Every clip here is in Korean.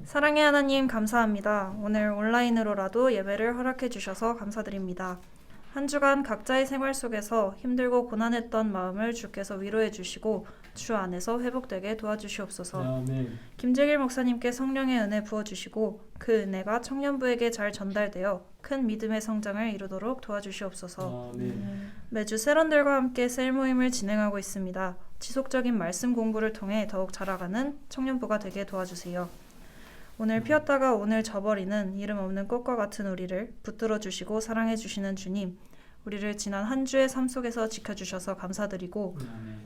사랑의 하나님 감사합니다. 오늘 온라인으로라도 예배를 허락해 주셔서 감사드립니다. 한 주간 각자의 생활 속에서 힘들고 고난했던 마음을 주께서 위로해 주시고 주 안에서 회복되게 도와주시옵소서. 아멘. 김재길 목사님께 성령의 은혜 부어주시고 그 은혜가 청년부에게 잘 전달되어 큰 믿음의 성장을 이루도록 도와주시옵소서. 아멘. 매주 세런들과 함께 셀 모임을 진행하고 있습니다. 지속적인 말씀 공부를 통해 더욱 자라가는 청년부가 되게 도와주세요. 오늘 피었다가 오늘 져버리는 이름 없는 꽃과 같은 우리를 붙들어 주시고 사랑해 주시는 주님, 우리를 지난 한 주의 삶 속에서 지켜주셔서 감사드리고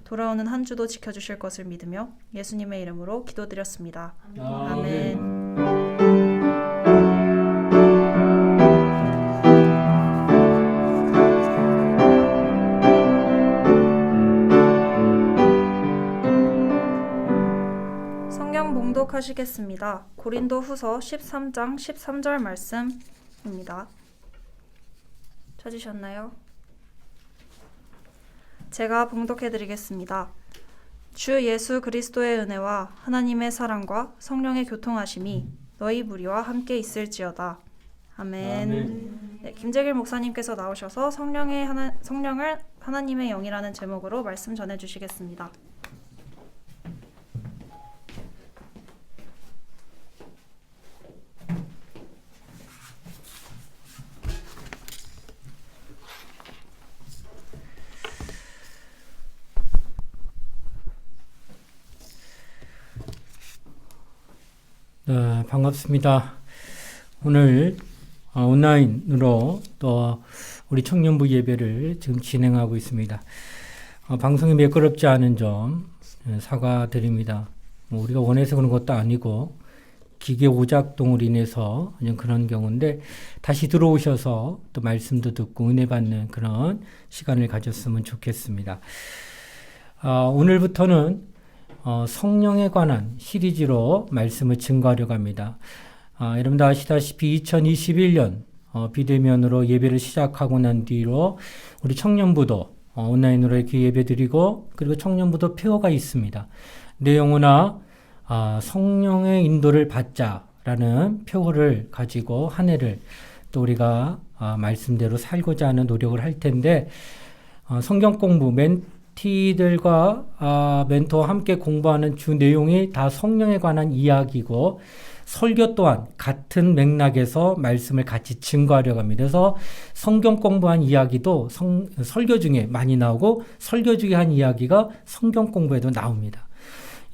돌아오는 한 주도 지켜주실 것을 믿으며 예수님의 이름으로 기도드렸습니다. 아멘. 성경 봉독하시겠습니다. 고린도 후서 13장 13절 말씀입니다. 찾으셨나요? 제가 봉독해드리겠습니다. 주 예수 그리스도의 은혜와 하나님의 사랑과 성령의 교통하심이 너희 무리와 함께 있을지어다. 아멘. 네, 김재길 목사님께서 나오셔서 성령을 하나님의 영이라는 제목으로 말씀 전해주시겠습니다. 네, 반갑습니다. 오늘 온라인으로 또 우리 청년부 예배를 지금 진행하고 있습니다. 방송이 매끄럽지 않은 점 사과드립니다. 우리가 원해서 그런 것도 아니고 기계 오작동으로 인해서 그런 경우인데 다시 들어오셔서 또 말씀도 듣고 은혜 받는 그런 시간을 가졌으면 좋겠습니다. 오늘부터는 성령에 관한 시리즈로 말씀을 증거하려고 합니다. 여러분도 아시다시피 2021년 비대면으로 예배를 시작하고 난 뒤로 우리 청년부도 온라인으로 이렇게 예배드리고 그리고 청년부도 표어가 있습니다. 내 영혼아 성령의 인도를 받자라는 표어를 가지고 한 해를 또 우리가 말씀대로 살고자 하는 노력을 할 텐데 성경 공부 멘티들과 멘토와 함께 공부하는 주 내용이 다 성령에 관한 이야기고 설교 또한 같은 맥락에서 말씀을 같이 증거하려고 합니다. 그래서 성경 공부한 이야기도 설교 중에 많이 나오고 설교 중에 한 이야기가 성경 공부에도 나옵니다.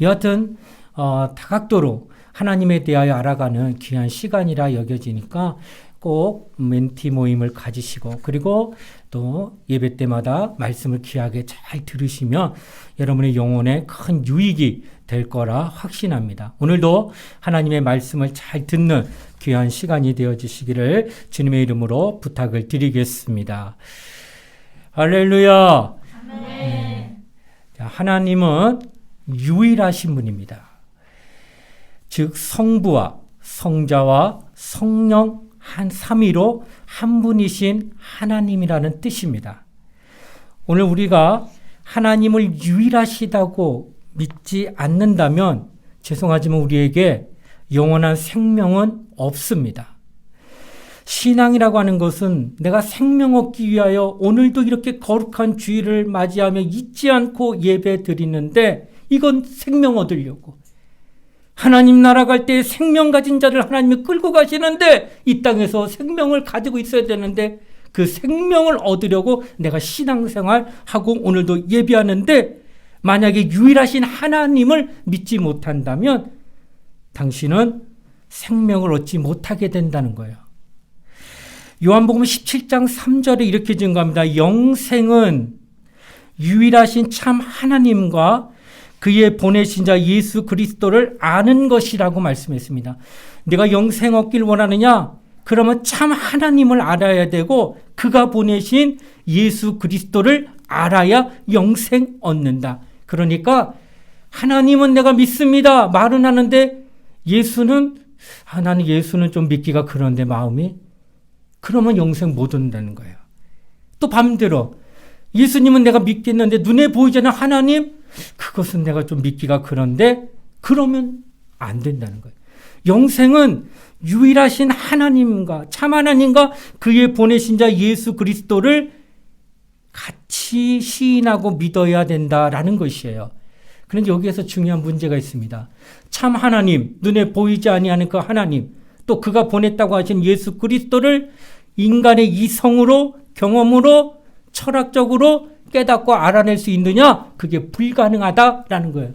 여하튼 다각도로 하나님에 대하여 알아가는 귀한 시간이라 여겨지니까 꼭 멘티 모임을 가지시고 그리고 또 예배 때마다 말씀을 귀하게 잘 들으시면 여러분의 영혼에 큰 유익이 될 거라 확신합니다. 오늘도 하나님의 말씀을 잘 듣는 귀한 시간이 되어주시기를 주님의 이름으로 부탁을 드리겠습니다. 할렐루야. 아멘. 하나님은 유일하신 분입니다. 즉 성부와 성자와 성령 한 삼위로 한 분이신 하나님이라는 뜻입니다. 오늘 우리가 하나님을 유일하시다고 믿지 않는다면 죄송하지만 우리에게 영원한 생명은 없습니다. 신앙이라고 하는 것은 내가 생명 얻기 위하여 오늘도 이렇게 거룩한 주일을 맞이하며 잊지 않고 예배 드리는데 이건 생명 얻으려고 하나님 나라 갈 때 생명 가진 자를 하나님이 끌고 가시는데 이 땅에서 생명을 가지고 있어야 되는데 그 생명을 얻으려고 내가 신앙생활하고 오늘도 예배하는데 만약에 유일하신 하나님을 믿지 못한다면 당신은 생명을 얻지 못하게 된다는 거예요. 요한복음 17장 3절에 이렇게 증거합니다. 영생은 유일하신 참 하나님과 그의 보내신 자 예수 그리스도를 아는 것이라고 말씀했습니다. 내가 영생 얻길 원하느냐? 그러면 참 하나님을 알아야 되고 그가 보내신 예수 그리스도를 알아야 영생 얻는다. 그러니까 하나님은 내가 믿습니다. 말은 하는데 나는 예수는 좀 믿기가 그런데 마음이 그러면 영생 못 얻는다는 거예요. 또 반대로 예수님은 내가 믿겠는데 눈에 보이지 않는 하나님 그것은 내가 좀 믿기가 그런데 그러면 안 된다는 거예요. 영생은 유일하신 하나님과 참 하나님과 그의 보내신 자 예수 그리스도를 같이 시인하고 믿어야 된다라는 것이에요. 그런데 여기에서 중요한 문제가 있습니다. 참 하나님, 눈에 보이지 아니하는 그 하나님, 또 그가 보냈다고 하신 예수 그리스도를 인간의 이성으로, 경험으로, 철학적으로 깨닫고 알아낼 수 있느냐? 그게 불가능하다라는 거예요.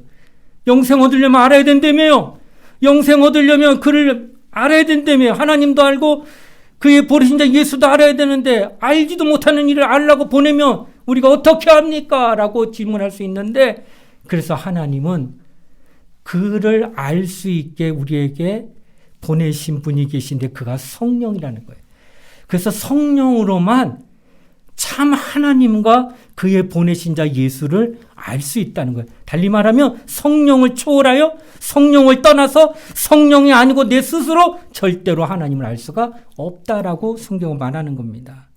영생 얻으려면 알아야 된다며요. 영생 얻으려면 그를 알아야 된다며요. 하나님도 알고 그의 보내신 자 예수도 알아야 되는데 알지도 못하는 일을 알라고 보내면 우리가 어떻게 합니까? 라고 질문할 수 있는데, 그래서 하나님은 그를 알 수 있게 우리에게 보내신 분이 계신데 그가 성령이라는 거예요. 그래서 성령으로만 참 하나님과 그의 보내신 자 예수를 알 수 있다는 거예요. 달리 말하면 성령을 초월하여 성령을 떠나서 성령이 아니고 내 스스로 절대로 하나님을 알 수가 없다라고 성경은 말하는 겁니다.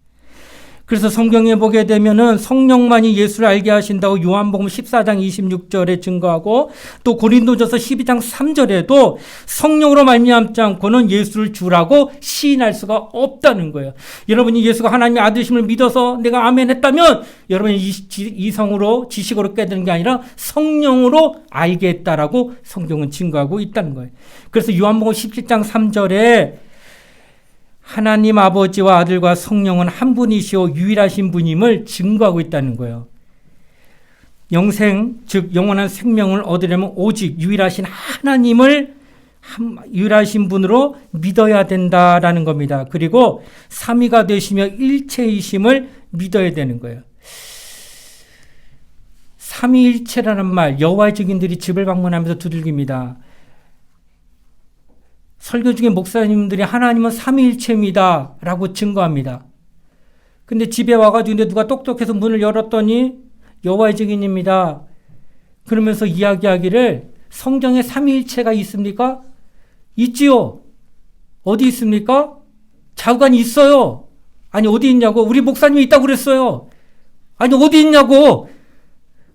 그래서 성경에 보게 되면은 성령만이 예수를 알게 하신다고 요한복음 14장 26절에 증거하고, 또 고린도전서 12장 3절에도 성령으로 말미암지 않고는 예수를 주라고 시인할 수가 없다는 거예요. 여러분이 예수가 하나님의 아들심을 믿어서 내가 아멘 했다면 여러분이 이성으로 지식으로 깨닫는 게 아니라 성령으로 알게 했다라고 성경은 증거하고 있다는 거예요. 그래서 요한복음 17장 3절에 하나님 아버지와 아들과 성령은 한 분이시오 유일하신 분임을 증거하고 있다는 거예요. 영생, 즉 영원한 생명을 얻으려면 오직 유일하신 하나님을 유일하신 분으로 믿어야 된다라는 겁니다. 그리고 삼위가 되시며 일체이심을 믿어야 되는 거예요. 삼위일체라는 말 여호와의 증인들이 집을 방문하면서 두들깁니다. 설교 중에 목사님들이 하나님은 삼위일체입니다 라고 증거합니다. 근데 집에 와가지고 누가 똑똑해서 문을 열었더니 여호와의 증인입니다. 그러면서 이야기하기를 성경에 삼위일체가 있습니까? 있지요. 어디 있습니까? 자관이 있어요. 아니 어디 있냐고. 우리 목사님이 있다고 그랬어요. 아니 어디 있냐고.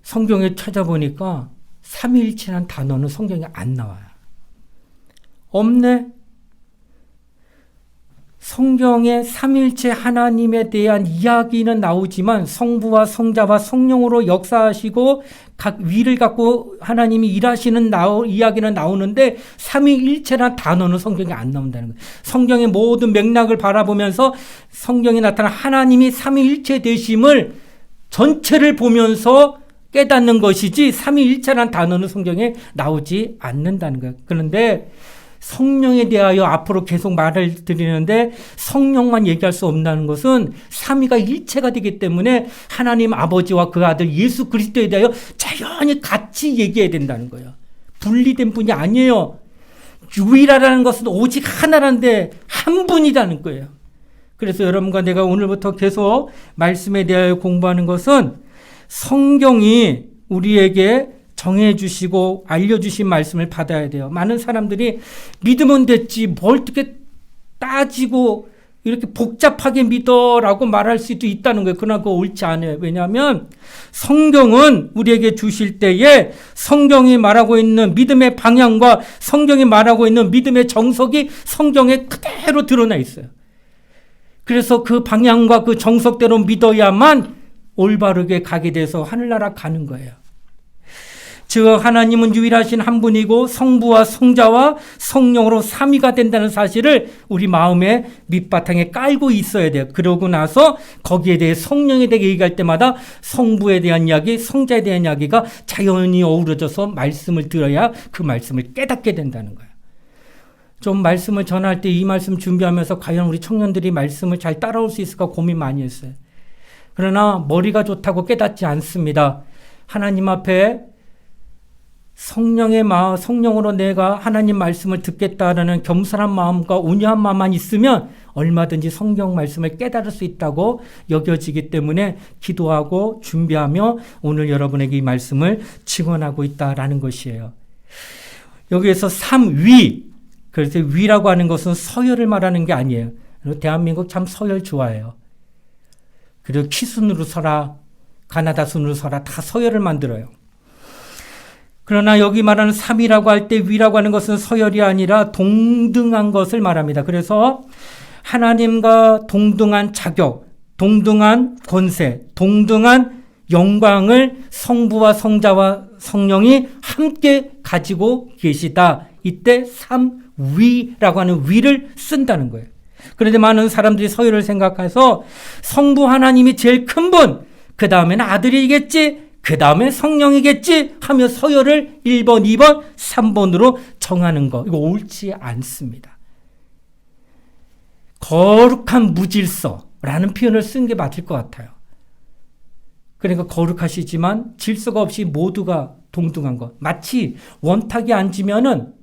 성경에 찾아보니까 삼위일체라는 단어는 성경에 안 나와요. 없네. 성경에 삼위일체 하나님에 대한 이야기는 나오지만 성부와 성자와 성령으로 역사하시고 각 위를 갖고 하나님이 일하시는 이야기는 나오는데 삼위일체라는 단어는 성경에 안 나온다는 거예요. 성경의 모든 맥락을 바라보면서 성경에 나타난 하나님이 삼위일체 되심을 전체를 보면서 깨닫는 것이지 삼위일체라는 단어는 성경에 나오지 않는다는 거예요. 그런데 성령에 대하여 앞으로 계속 말을 드리는데 성령만 얘기할 수 없다는 것은 삼위가 일체가 되기 때문에 하나님 아버지와 그 아들 예수 그리스도에 대하여 자연히 같이 얘기해야 된다는 거예요. 분리된 분이 아니에요. 유일하다는 것은 오직 하나라는데 한 분이라는 거예요. 그래서 여러분과 내가 오늘부터 계속 말씀에 대하여 공부하는 것은 성경이 우리에게 정해주시고 알려주신 말씀을 받아야 돼요. 많은 사람들이 믿으면 됐지 뭘 어떻게 따지고 이렇게 복잡하게 믿어라고 말할 수도 있다는 거예요. 그러나 그거 옳지 않아요. 왜냐하면 성경은 우리에게 주실 때에 성경이 말하고 있는 믿음의 방향과 성경이 말하고 있는 믿음의 정석이 성경에 그대로 드러나 있어요. 그래서 그 방향과 그 정석대로 믿어야만 올바르게 가게 돼서 하늘나라 가는 거예요. 즉 하나님은 유일하신 한 분이고 성부와 성자와 성령으로 삼위가 된다는 사실을 우리 마음의 밑바탕에 깔고 있어야 돼요. 그러고 나서 거기에 대해 성령에 대해 얘기할 때마다 성부에 대한 이야기, 성자에 대한 이야기가 자연히 어우러져서 말씀을 들어야 그 말씀을 깨닫게 된다는 거예요. 좀 말씀을 전할 때 이 말씀 준비하면서 과연 우리 청년들이 말씀을 잘 따라올 수 있을까 고민 많이 했어요. 그러나 머리가 좋다고 깨닫지 않습니다. 하나님 앞에 성령으로 내가 하나님 말씀을 듣겠다라는 겸손한 마음과 온유한 마음만 있으면 얼마든지 성경 말씀을 깨달을 수 있다고 여겨지기 때문에 기도하고 준비하며 오늘 여러분에게 이 말씀을 증언하고 있다라는 것이에요. 여기에서 삼위, 그래서 위라고 하는 것은 서열을 말하는 게 아니에요. 대한민국 참 서열 좋아해요. 그리고 키순으로 서라, 가나다 순으로 서라 다 서열을 만들어요. 그러나 여기 말하는 삼이라고 할 때 위라고 하는 것은 서열이 아니라 동등한 것을 말합니다. 그래서 하나님과 동등한 자격, 동등한 권세, 동등한 영광을 성부와 성자와 성령이 함께 가지고 계시다. 이때 삼위라고 하는 위를 쓴다는 거예요. 그런데 많은 사람들이 서열을 생각해서 성부 하나님이 제일 큰 분, 그 다음에는 아들이겠지, 그 다음에 성령이겠지 하며 서열을 1번, 2번, 3번으로 정하는 거. 이거 옳지 않습니다. 거룩한 무질서라는 표현을 쓴 게 맞을 것 같아요. 그러니까 거룩하시지만 질서가 없이 모두가 동등한 것. 마치 원탁이 앉으면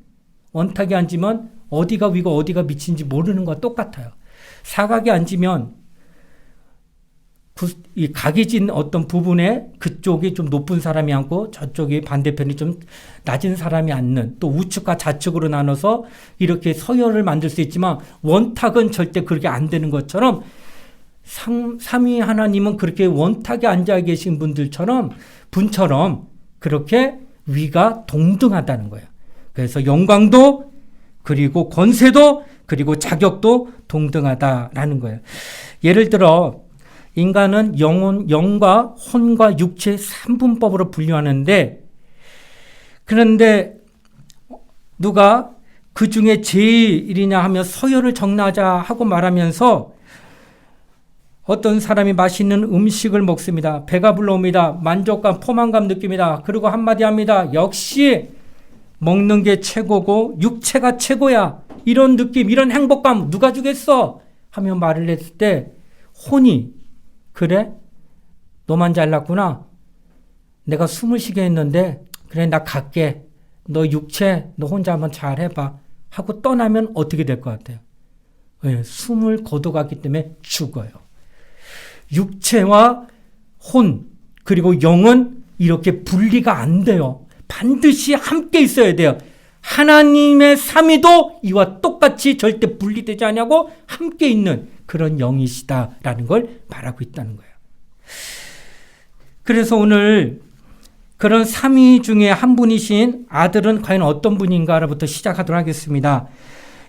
어디가 위고 어디가 밑인지 모르는 것과 똑같아요. 사각이 앉으면 이 각이 진 어떤 부분에 그쪽이 좀 높은 사람이 앉고 저쪽이 반대편이 좀 낮은 사람이 앉는, 또 우측과 좌측으로 나눠서 이렇게 서열을 만들 수 있지만 원탁은 절대 그렇게 안 되는 것처럼 삼위 하나님은 그렇게 원탁에 앉아 계신 분처럼 그렇게 위가 동등하다는 거예요. 그래서 영광도 그리고 권세도 그리고 자격도 동등하다라는 거예요. 예를 들어 인간은 영과 혼과 육체 3분법으로 분류하는데, 그런데 누가 그 중에 제일이냐 하며 서열을 정하자 하고 말하면서 어떤 사람이 맛있는 음식을 먹습니다. 배가 불러옵니다. 만족감, 포만감 느낍니다. 그리고 한마디 합니다. 역시 먹는 게 최고고 육체가 최고야. 이런 느낌, 이런 행복감 누가 주겠어? 하며 말을 했을 때 혼이 그래? 너만 잘났구나. 내가 숨을 쉬게 했는데 그래 나 갈게. 너 육체 너 혼자 한번 잘 해봐. 하고 떠나면 어떻게 될 것 같아요? 네, 숨을 거둬갔기 때문에 죽어요. 육체와 혼 그리고 영은 이렇게 분리가 안 돼요. 반드시 함께 있어야 돼요. 하나님의 삼위도 이와 똑같이 절대 분리되지 않냐고 함께 있는 그런 영이시다라는 걸 말하고 있다는 거예요. 그래서 오늘 그런 삼위 중에 한 분이신 아들은 과연 어떤 분인가로부터 시작하도록 하겠습니다.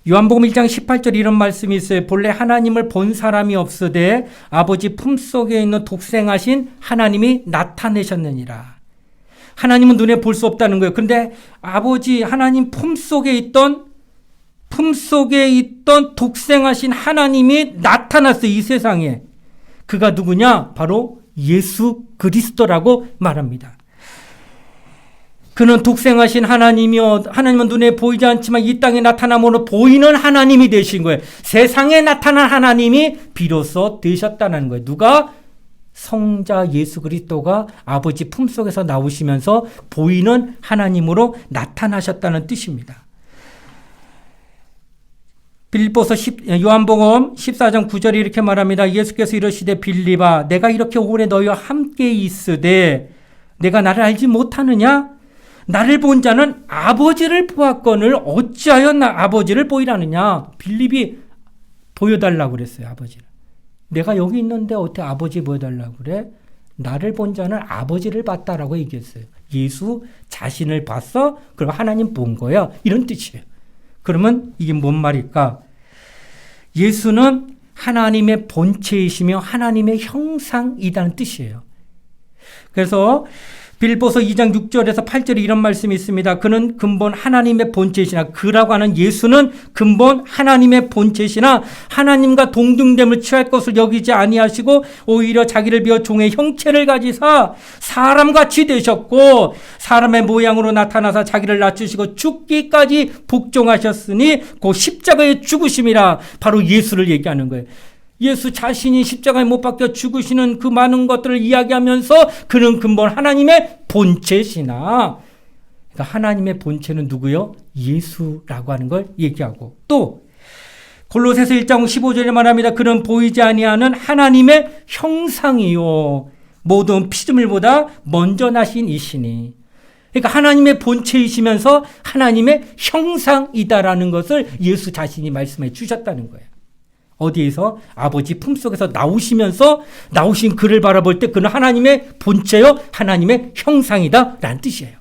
요한복음 1장 18절 이런 말씀이 있어요. 본래 하나님을 본 사람이 없으되 아버지 품속에 있는 독생하신 하나님이 나타내셨느니라. 하나님은 눈에 볼 수 없다는 거예요. 그런데 아버지 하나님 품속에 있던 독생하신 하나님이 나타났어요. 이 세상에. 그가 누구냐? 바로 예수 그리스도라고 말합니다. 그는 독생하신 하나님이요, 하나님은 눈에 보이지 않지만 이 땅에 나타남으로 보이는 하나님이 되신 거예요. 세상에 나타난 하나님이 비로소 되셨다는 거예요. 누가? 성자 예수 그리스도가 아버지 품속에서 나오시면서 보이는 하나님으로 나타나셨다는 뜻입니다. 빌립보서 요한복음 14장 9절에 이렇게 말합니다. 예수께서 이르시되 빌립아 내가 이렇게 오래 너희와 함께 있으되 내가 나를 알지 못하느냐? 나를 본 자는 아버지를 보았거늘 어찌하여 아버지를 보이라느냐? 빌립이 보여달라고 그랬어요. 아버지를. 내가 여기 있는데 어떻게 아버지 보여달라고 그래? 나를 본 자는 아버지를 봤다라고 얘기했어요. 예수 자신을 봤어? 그럼 하나님 본 거야. 이런 뜻이에요. 그러면 이게 뭔 말일까? 예수는 하나님의 본체이시며 하나님의 형상이라는 뜻이에요. 그래서 빌립보서 2장 6절에서 8절에 이런 말씀이 있습니다. 그는 근본 하나님의 본체시나, 그라고 하는 예수는 근본 하나님의 본체시나 하나님과 동등됨을 취할 것을 여기지 아니하시고 오히려 자기를 비워 종의 형체를 가지사 사람같이 되셨고 사람의 모양으로 나타나사 자기를 낮추시고 죽기까지 복종하셨으니 그 십자가의 죽으심이라. 바로 예수를 얘기하는 거예요. 예수 자신이 십자가에 못 박혀 죽으시는 그 많은 것들을 이야기하면서 그는 근본 하나님의 본체시나, 그러니까 하나님의 본체는 누구요? 예수라고 하는 걸 얘기하고, 또 골로새서 1장 15절에 말합니다. 그는 보이지 아니하는 하나님의 형상이요 모든 피조물보다 먼저 나신 이시니. 그러니까 하나님의 본체이시면서 하나님의 형상이다라는 것을 예수 자신이 말씀해 주셨다는 거예요. 어디에서? 아버지 품속에서 나오시면서 나오신 그를 바라볼 때 그는 하나님의 본체요 하나님의 형상이다 라는 뜻이에요.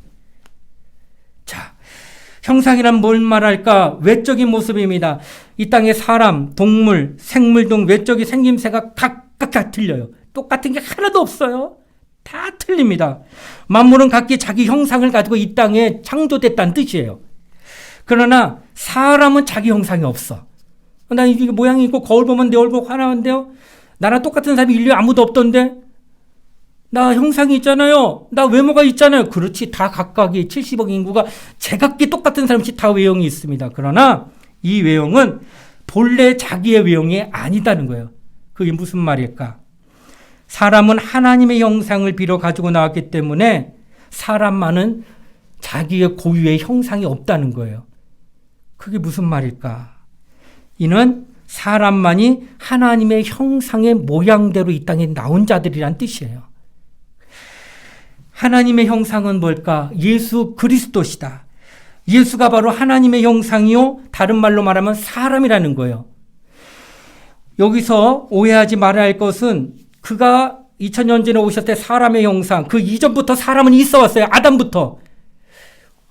형상이란 뭘 말할까? 외적인 모습입니다. 이 땅의 사람, 동물, 생물 등 외적인 생김새가 각각 다 틀려요. 똑같은 게 하나도 없어요. 다 틀립니다. 만물은 각기 자기 형상을 가지고 이 땅에 창조됐다는 뜻이에요. 그러나 사람은 자기 형상이 없어. 나 이게 모양이 있고 거울 보면 내 얼굴 화나는데요. 나랑 똑같은 사람이 인류에 아무도 없던데. 나 형상이 있잖아요. 나 외모가 있잖아요. 그렇지. 다 각각이 70억 인구가 제각기 똑같은 사람씩 다 외형이 있습니다. 그러나 이 외형은 본래 자기의 외형이 아니다는 거예요. 그게 무슨 말일까? 사람은 하나님의 형상을 빌어 가지고 나왔기 때문에 사람만은 자기의 고유의 형상이 없다는 거예요. 그게 무슨 말일까? 이는 사람만이 하나님의 형상의 모양대로 이 땅에 나온 자들이란 뜻이에요. 하나님의 형상은 뭘까? 예수 그리스도시다. 예수가 바로 하나님의 형상이요. 다른 말로 말하면 사람이라는 거예요. 여기서 오해하지 말아야 할 것은 그가 2000년 전에 오셨을 때 사람의 형상, 그 이전부터 사람은 있어 왔어요. 아담부터.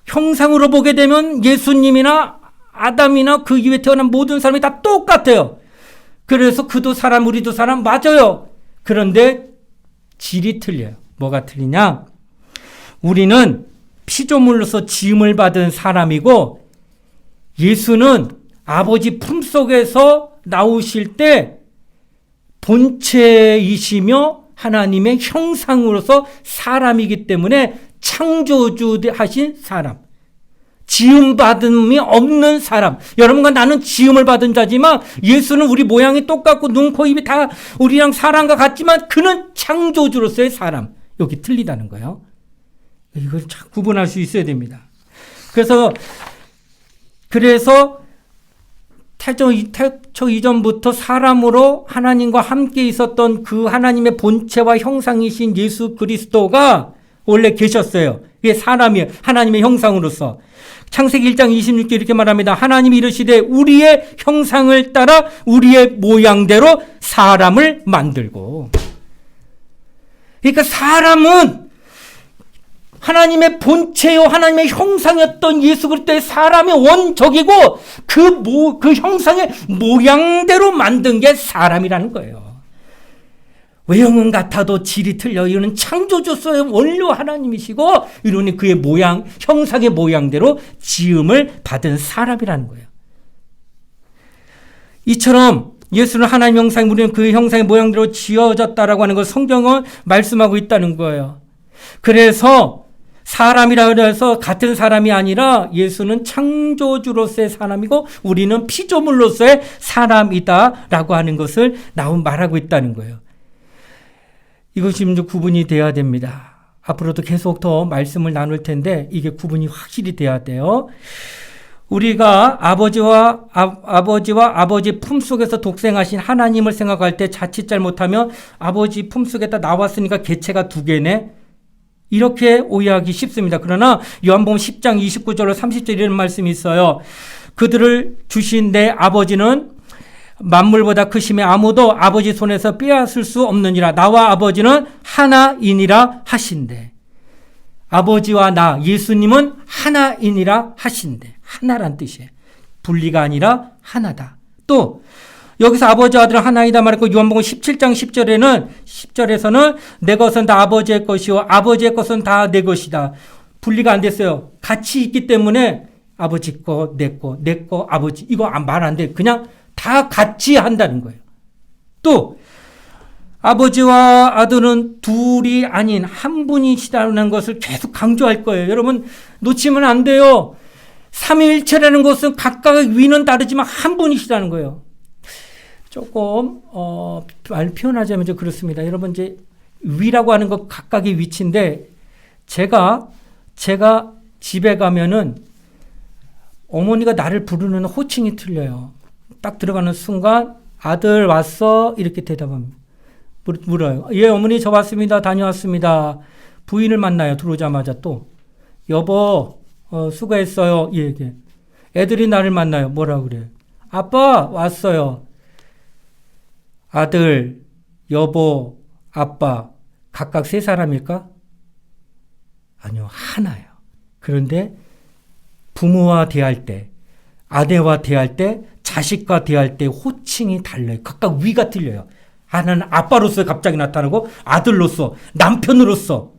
형상으로 보게 되면 예수님이나 아담이나 그 이후에 태어난 모든 사람이 다 똑같아요. 그래서 그도 사람, 우리도 사람 맞아요. 그런데 질이 틀려요. 뭐가 틀리냐? 우리는 피조물로서 지음을 받은 사람이고 예수는 아버지 품속에서 나오실 때 본체이시며 하나님의 형상으로서 사람이기 때문에 창조주 하신 사람. 지음받음이 없는 사람. 여러분과 나는 지음을 받은 자지만 예수는 우리 모양이 똑같고 눈, 코, 입이 다 우리랑 사람과 같지만 그는 창조주로서의 사람. 여기 틀리다는 거예요. 이걸 참 구분할 수 있어야 됩니다. 그래서 태초 이전부터 사람으로 하나님과 함께 있었던 그 하나님의 본체와 형상이신 예수 그리스도가 원래 계셨어요. 이게 사람이에요. 하나님의 형상으로서. 창세기 1장 26절 이렇게 말합니다. 하나님이 이르시되 우리의 형상을 따라 우리의 모양대로 사람을 만들고. 그러니까 사람은 하나님의 본체요 하나님의 형상이었던 예수 그리스도의 사람의 원적이고 그 형상의 모양대로 만든 게 사람이라는 거예요. 외형은 같아도 질이 틀려. 이거는 창조주로서의 원료 하나님이시고 이러니 그의 모양, 형상의 모양대로 지음을 받은 사람이라는 거예요. 이처럼 예수는 하나님 형상, 우리는 그 형상의 모양대로 지어졌다라고 하는 걸 성경은 말씀하고 있다는 거예요. 그래서 사람이라 해서 같은 사람이 아니라 예수는 창조주로서의 사람이고 우리는 피조물로서의 사람이다라고 하는 것을 말하고 있다는 거예요. 이것이 좀 구분이 돼야 됩니다. 앞으로도 계속 더 말씀을 나눌 텐데 이게 구분이 확실히 돼야 돼요. 우리가 아버지와 아버지 품속에서 독생하신 하나님을 생각할 때 자칫 잘못하면 아버지 품속에다 나왔으니까 개체가 두 개네. 이렇게 오해하기 쉽습니다. 그러나 요한복음 10장 29절로 30절 이런 말씀이 있어요. 그들을 주신 내 아버지는 만물보다 크심에 아무도 아버지 손에서 빼앗을 수 없느니라. 나와 아버지는 하나이니라 하신대. 아버지와 나 예수님은 하나이니라 하신대. 하나란 뜻이에요. 분리가 아니라 하나다. 또 여기서 아버지와 아들은 하나이다 말했고 요한복음 17장 10절에서는 내 것은 다 아버지의 것이요 아버지의 것은 다 내 것이다. 분리가 안 됐어요. 같이 있기 때문에 아버지 거, 내 거, 아버지 이거 말 안 돼. 그냥 다 같이 한다는 거예요. 또 아버지와 아들은 둘이 아닌 한 분이시다는 것을 계속 강조할 거예요. 여러분 놓치면 안 돼요. 삼위일체라는 것은 각각의 위는 다르지만 한 분이시다는 거예요. 조금 말 표현하자면 좀 그렇습니다. 여러분 이제 위라고 하는 것 각각의 위치인데 제가 집에 가면은 어머니가 나를 부르는 호칭이 틀려요. 딱 들어가는 순간 아들 왔어 이렇게 대답합니다. 물어요. 예 어머니 저 왔습니다. 다녀왔습니다. 부인을 만나요. 들어오자마자 또 여보 수고했어요. 예, 예. 애들이 나를 만나요. 뭐라 그래요? 아빠 왔어요. 아들, 여보, 아빠 각각 세 사람일까? 아니요. 하나예요. 그런데 부모와 대할 때, 아내와 대할 때, 자식과 대할 때 호칭이 달라요. 각각 위가 틀려요. 하나는 아빠로서 갑자기 나타나고 아들로서, 남편으로서,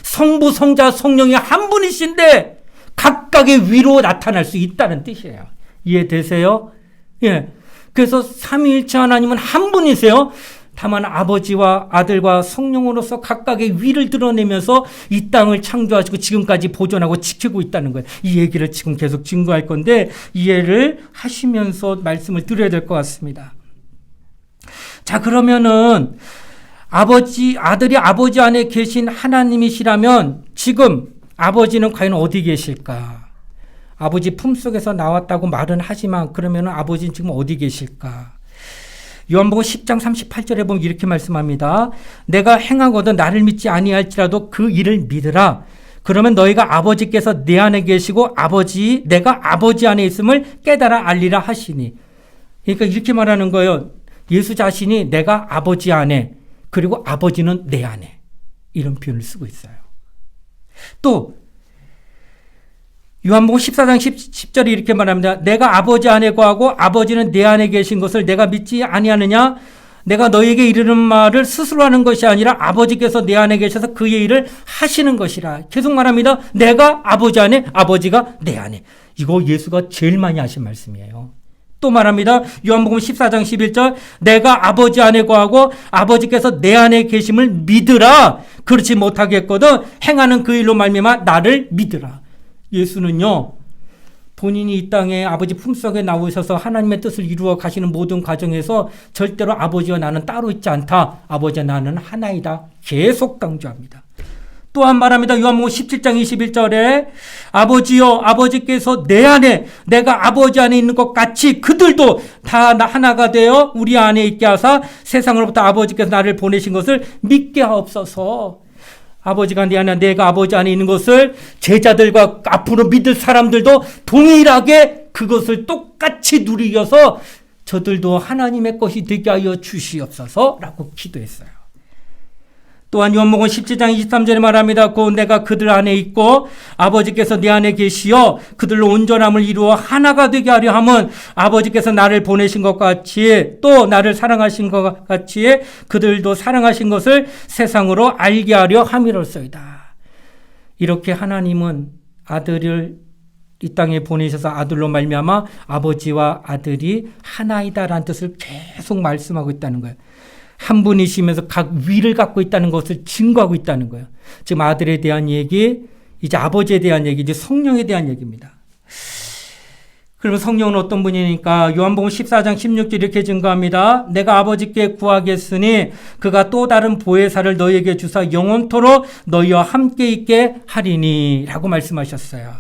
성부, 성자, 성령이 한 분이신데 각각의 위로 나타날 수 있다는 뜻이에요. 이해되세요? 예. 그래서 삼위일체 하나님은 한 분이세요. 다만 아버지와 아들과 성령으로서 각각의 위를 드러내면서 이 땅을 창조하시고 지금까지 보존하고 지키고 있다는 거예요. 이 얘기를 지금 계속 증거할 건데 이해를 하시면서 말씀을 드려야 될 것 같습니다. 자, 그러면은 아들이 아버지 안에 계신 하나님이시라면 지금 아버지는 과연 어디 계실까? 아버지 품속에서 나왔다고 말은 하지만 그러면 아버지는 지금 어디 계실까? 요한복음 10장 38절에 보면 이렇게 말씀합니다. 내가 행하거든 나를 믿지 아니할지라도 그 일을 믿으라. 그러면 너희가 아버지께서 내 안에 계시고 내가 아버지 안에 있음을 깨달아 알리라 하시니. 그러니까 이렇게 말하는 거예요. 예수 자신이 내가 아버지 안에 그리고 아버지는 내 안에 이런 표현을 쓰고 있어요. 또 요한복음 14장 10절에 이렇게 말합니다. 내가 아버지 안에 거하고 아버지는 내 안에 계신 것을 내가 믿지 아니하느냐? 내가 너에게 이르는 말을 스스로 하는 것이 아니라 아버지께서 내 안에 계셔서 그의 일을 하시는 것이라. 계속 말합니다. 내가 아버지 안에, 아버지가 내 안에. 이거 예수가 제일 많이 하신 말씀이에요. 또 말합니다. 요한복음 14장 11절 내가 아버지 안에 거하고 아버지께서 내 안에 계심을 믿으라. 그렇지 못하겠거든 행하는 그 일로 말미암아 나를 믿으라. 예수는요, 본인이 이 땅에 아버지 품속에 나오셔서 하나님의 뜻을 이루어 가시는 모든 과정에서 절대로 아버지와 나는 따로 있지 않다. 아버지와 나는 하나이다. 계속 강조합니다. 또한 말합니다. 요한복음 17장 21절에 아버지여 아버지께서 내 안에 내가 아버지 안에 있는 것 같이 그들도 다 하나가 되어 우리 안에 있게 하사 세상으로부터 아버지께서 나를 보내신 것을 믿게 하옵소서. 아버지가 내 안에 내가 아버지 안에 있는 것을 제자들과 앞으로 믿을 사람들도 동일하게 그것을 똑같이 누리셔서 저들도 하나님의 것이 되게 하여 주시옵소서라고 기도했어요. 또한 요한복음 17장 23절에 말합니다. 곧 내가 그들 안에 있고 아버지께서 내 안에 계시어 그들로 온전함을 이루어 하나가 되게 하려 함은 아버지께서 나를 보내신 것 같이 또 나를 사랑하신 것 같이 그들도 사랑하신 것을 세상으로 알게 하려 함이로소이다. 이렇게 하나님은 아들을 이 땅에 보내셔서 아들로 말미암아 아버지와 아들이 하나이다라는 뜻을 계속 말씀하고 있다는 거예요. 한 분이시면서 각 위를 갖고 있다는 것을 증거하고 있다는 거예요. 지금 아들에 대한 얘기, 이제 아버지에 대한 얘기, 이제 성령에 대한 얘기입니다. 그러면 성령은 어떤 분이니까 요한복음 14장 16절 이렇게 증거합니다. 내가 아버지께 구하겠으니 그가 또 다른 보혜사를 너희에게 주사 영원토록 너희와 함께 있게 하리니 라고 말씀하셨어요.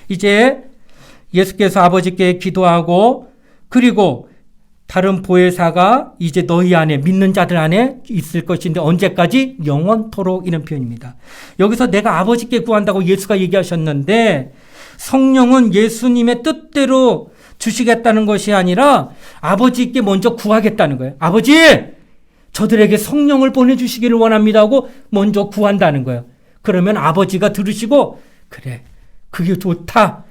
이제 예수께서 아버지께 기도하고 그리고 다른 보혜사가 이제 너희 안에 믿는 자들 안에 있을 것인데 언제까지? 영원토록 이런 표현입니다. 여기서 내가 아버지께 구한다고 예수가 얘기하셨는데 성령은 예수님의 뜻대로 주시겠다는 것이 아니라 아버지께 먼저 구하겠다는 거예요. 아버지! 저들에게 성령을 보내주시기를 원합니다 하고 먼저 구한다는 거예요. 그러면 아버지가 들으시고 그래 그게 좋다.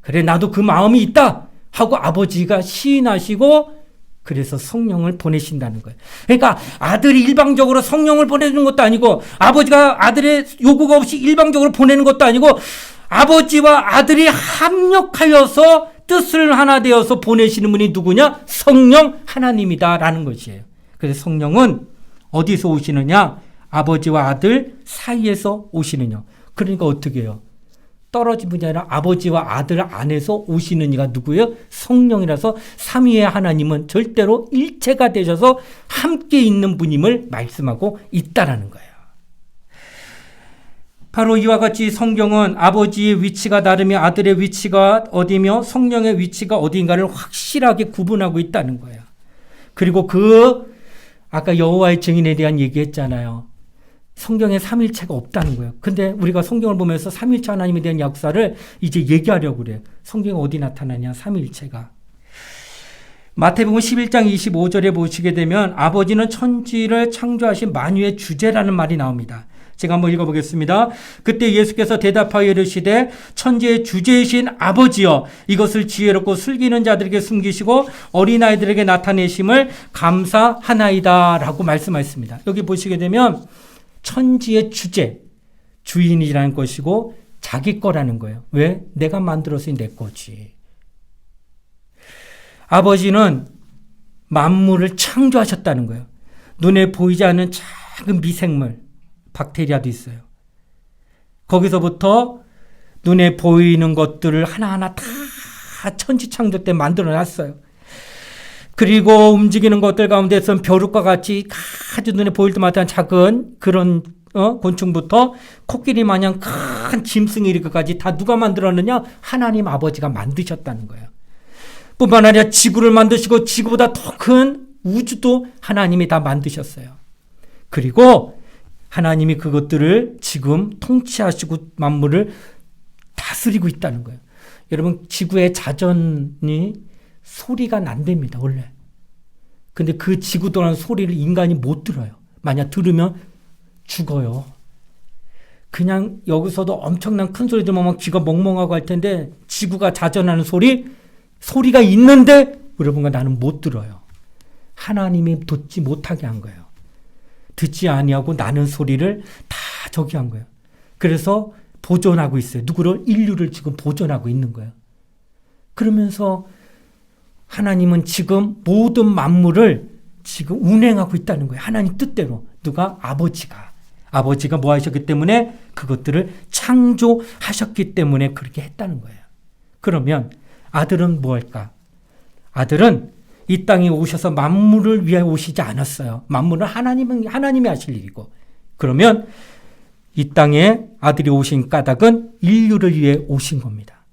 그래 나도 그 마음이 있다 하고 아버지가 시인하시고 그래서 성령을 보내신다는 거예요. 그러니까 아들이 일방적으로 성령을 보내는 것도 아니고 아버지가 아들의 요구가 없이 일방적으로 보내는 것도 아니고 아버지와 아들이 합력하여서 뜻을 하나 되어서 보내시는 분이 누구냐? 성령 하나님이다라는 것이에요. 그래서 성령은 어디서 오시느냐? 아버지와 아들 사이에서 오시느냐. 그러니까 어떻게 해요? 떨어진 분이 아니라 아버지와 아들 안에서 오시는 이가 누구예요? 성령이라서 삼위의 하나님은 절대로 일체가 되셔서 함께 있는 분임을 말씀하고 있다라는 거예요. 바로 이와 같이 성경은 아버지의 위치가 다르며 아들의 위치가 어디며 성령의 위치가 어디인가를 확실하게 구분하고 있다는 거예요. 그리고 아까 여호와의 증인에 대한 얘기했잖아요. 성경에 삼일체가 없다는 거예요. 근데 우리가 성경을 보면서 삼일체 하나님에 대한 역사를 이제 얘기하려고 그래요. 성경에 어디 나타나냐? 삼일체가. 마태복음 11장 25절에 보시게 되면 아버지는 천지를 창조하신 만유의 주제라는 말이 나옵니다. 제가 한번 읽어보겠습니다. 그때 예수께서 대답하여 이르시되 천지의 주제이신 아버지여 이것을 지혜롭고 슬기는 자들에게 숨기시고 어린아이들에게 나타내심을 감사하나이다 라고 말씀하셨습니다. 여기 보시게 되면 천지의 주제, 주인이라는 것이고 자기 거라는 거예요. 왜? 내가 만들었으니 내 거지. 아버지는 만물을 창조하셨다는 거예요. 눈에 보이지 않는 작은 미생물, 박테리아도 있어요. 거기서부터 눈에 보이는 것들을 하나하나 다 천지창조 때 만들어 놨어요. 그리고 움직이는 것들 가운데서는 벼룩과 같이 아주 눈에 보일 듯마다 작은 그런 곤충부터 코끼리 마냥 큰 짐승이 이렇게까지 다 누가 만들었느냐? 하나님 아버지가 만드셨다는 거예요. 뿐만 아니라 지구를 만드시고 지구보다 더 큰 우주도 하나님이 다 만드셨어요. 그리고 하나님이 그것들을 지금 통치하시고 만물을 다스리고 있다는 거예요. 여러분, 지구의 자전이 소리가 난답니다, 원래. 근데 그 지구도라는 소리를 인간이 못 들어요. 만약 들으면 죽어요. 그냥 여기서도 엄청난 큰 소리 들으면 막 귀가 멍멍하고 할 텐데 지구가 자전하는 소리가 있는데 여러분과 나는 못 들어요. 하나님이 듣지 못하게 한 거예요. 듣지 아니하고 나는 소리를 다 저기 한 거예요. 그래서 보존하고 있어요. 누구를? 인류를 지금 보존하고 있는 거예요. 그러면서 하나님은 지금 모든 만물을 지금 운행하고 있다는 거예요. 하나님 뜻대로. 누가? 아버지가 뭐 하셨기 때문에 그것들을 창조하셨기 때문에 그렇게 했다는 거예요. 그러면 아들은 뭐 할까? 아들은 이 땅에 오셔서 만물을 위해 오시지 않았어요. 만물은 하나님이 하실 일이고. 그러면 이 땅에 아들이 오신 까닭은 인류를 위해 오신 겁니다.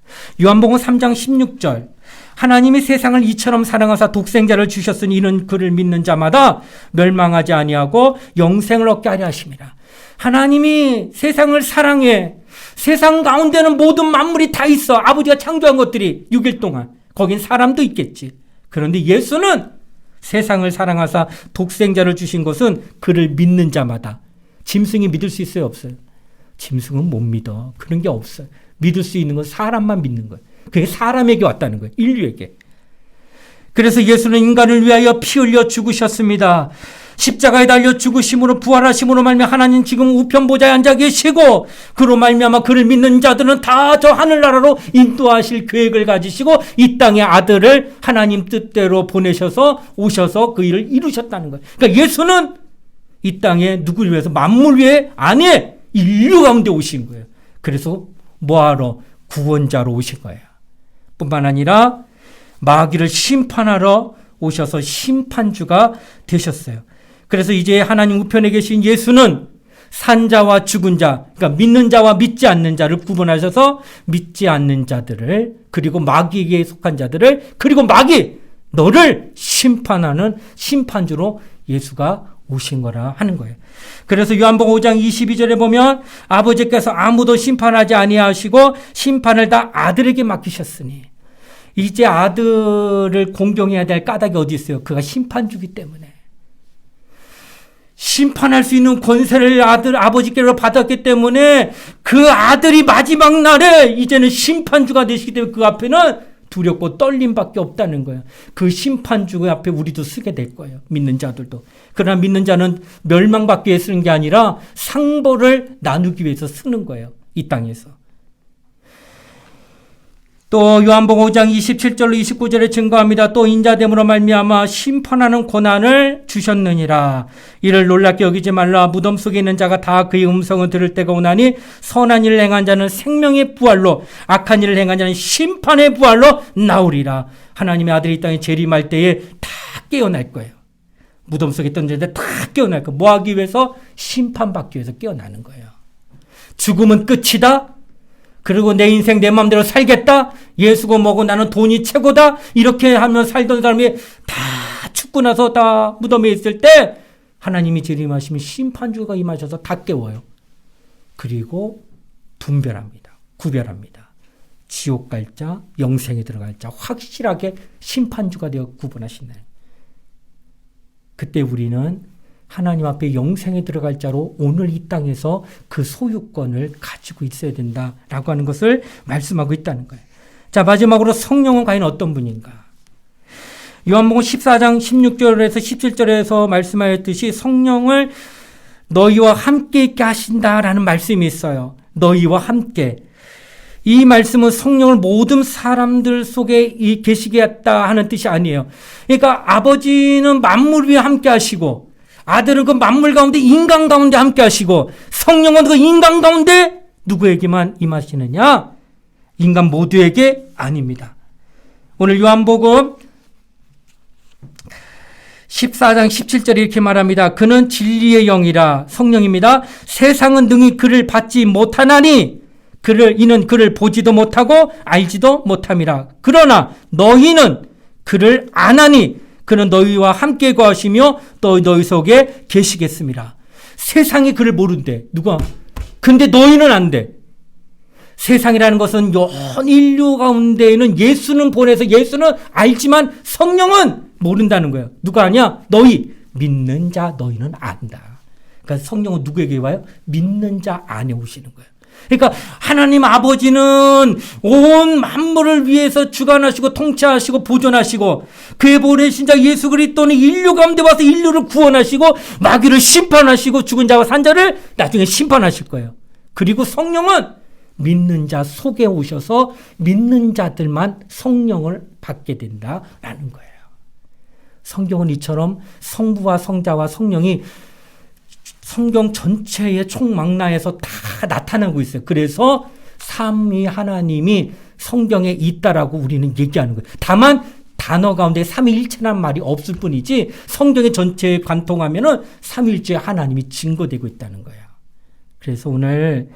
요한복음 3장 16절. 하나님이 세상을 이처럼 사랑하사 독생자를 주셨으니 이는 그를 믿는 자마다 멸망하지 아니하고 영생을 얻게 하려 하심이라. 하나님이 세상을 사랑해. 세상 가운데는 모든 만물이 다 있어. 아버지가 창조한 것들이 6일 동안. 거긴 사람도 있겠지. 그런데 예수는 세상을 사랑하사 독생자를 주신 것은 그를 믿는 자마다. 짐승이 믿을 수 있어요? 없어요? 짐승은 못 믿어. 그런 게 없어요. 믿을 수 있는 건 사람만 믿는 거예요. 그게 사람에게 왔다는 거예요. 인류에게. 그래서 예수는 인간을 위하여 피 흘려 죽으셨습니다. 십자가에 달려 죽으심으로 부활하심으로 말미암아 하나님 지금 우편 보좌에 앉아 계시고 그로 말미암아 그를 믿는 자들은 다 저 하늘나라로 인도하실 계획을 가지시고 이 땅의 아들을 하나님 뜻대로 보내셔서 오셔서 그 일을 이루셨다는 거예요. 그러니까 예수는 이 땅에 누구를 위해서? 만물 위에 안에 인류 가운데 오신 거예요. 그래서 뭐하러? 구원자로 오신 거예요. 뿐만 아니라 마귀를 심판하러 오셔서 심판주가 되셨어요. 그래서 이제 하나님 우편에 계신 예수는 산자와 죽은 자, 그러니까 믿는 자와 믿지 않는 자를 구분하셔서 믿지 않는 자들을, 그리고 마귀에게 속한 자들을, 그리고 마귀, 너를 심판하는 심판주로 예수가 오신 거라 하는 거예요. 그래서 요한복음 5장 22절에 보면 아버지께서 아무도 심판하지 아니하시고 심판을 다 아들에게 맡기셨으니 이제 아들을 공경해야 될 까닭이 어디 있어요? 그가 심판주기 때문에. 심판할 수 있는 권세를 아버지께로 받았기 때문에 그 아들이 마지막 날에 이제는 심판주가 되시기 때문에 그 앞에는 두렵고 떨림밖에 없다는 거예요. 그 심판주 앞에 우리도 서게 될 거예요. 믿는 자들도. 그러나 믿는 자는 멸망받기 위해 쓰는 게 아니라 상보를 나누기 위해서 쓰는 거예요. 이 땅에서. 또 요한복음 5장 27절로 29절에 증거합니다. 또 인자됨으로 말미암아 심판하는 고난을 주셨느니라. 이를 놀랍게 여기지 말라. 무덤 속에 있는 자가 다 그의 음성을 들을 때가 오나니 선한 일을 행한 자는 생명의 부활로 악한 일을 행한 자는 심판의 부활로 나오리라. 하나님의 아들이 이 땅에 재림할 때에 다 깨어날 거예요. 무덤 속에 있던 자들 다 깨어날 거예요. 뭐 하기 위해서? 심판받기 위해서 깨어나는 거예요. 죽음은 끝이다. 그리고 내 인생 내 마음대로 살겠다. 예수고 뭐고 나는 돈이 최고다. 이렇게 하면 살던 사람이 다 죽고 나서 다 무덤에 있을 때 하나님이 재림하시면 심판주가 임하셔서 다 깨워요. 그리고 분별합니다. 구별합니다. 지옥 갈 자, 영생에 들어갈 자 확실하게 심판주가 되어 구분하신다. 그때 우리는 하나님 앞에 영생에 들어갈 자로 오늘 이 땅에서 그 소유권을 가지고 있어야 된다라고 하는 것을 말씀하고 있다는 거예요. 자, 마지막으로 성령은 과연 어떤 분인가? 요한복음 14장 16절에서 17절에서 말씀하였듯이 성령을 너희와 함께 있게 하신다라는 말씀이 있어요. 너희와 함께. 이 말씀은 성령을 모든 사람들 속에 계시게 했다 하는 뜻이 아니에요. 그러니까 아버지는 만물 위에 함께 하시고 아들은 그 만물 가운데 인간 가운데 함께 하시고 성령은 그 인간 가운데 누구에게만 임하시느냐? 인간 모두에게 아닙니다. 오늘 요한복음 14장 17절에 이렇게 말합니다. 그는 진리의 영이라 성령입니다. 세상은 능히 그를 받지 못하나니 이는 그를 보지도 못하고 알지도 못함이라. 그러나 너희는 그를 아나니 그는 너희와 함께 거하시며 또 너희 속에 계시겠습니다. 세상이 그를 모른대. 누가? 근데 너희는 안 돼. 세상이라는 것은 온 인류 가운데에는 예수는 보내서 예수는 알지만 성령은 모른다는 거예요. 누가 아냐? 너희. 믿는 자 너희는 안다. 그러니까 성령은 누구에게 와요? 믿는 자 안에 오시는 거예요. 그러니까 하나님 아버지는 온 만물을 위해서 주관하시고 통치하시고 보존하시고 그의 보내신 자 예수 그리스도는 인류 가운데 와서 인류를 구원하시고 마귀를 심판하시고 죽은 자와 산 자를 나중에 심판하실 거예요. 그리고 성령은 믿는 자 속에 오셔서 믿는 자들만 성령을 받게 된다라는 거예요. 성경은 이처럼 성부와 성자와 성령이 성경 전체의 총망라에서 다 나타나고 있어요. 그래서 삼위 하나님이 성경에 있다라고 우리는 얘기하는 거예요. 다만 단어 가운데 삼위일체라는 말이 없을 뿐이지 성경의 전체에 관통하면은 삼위일체 하나님이 증거되고 있다는 거예요. 그래서 오늘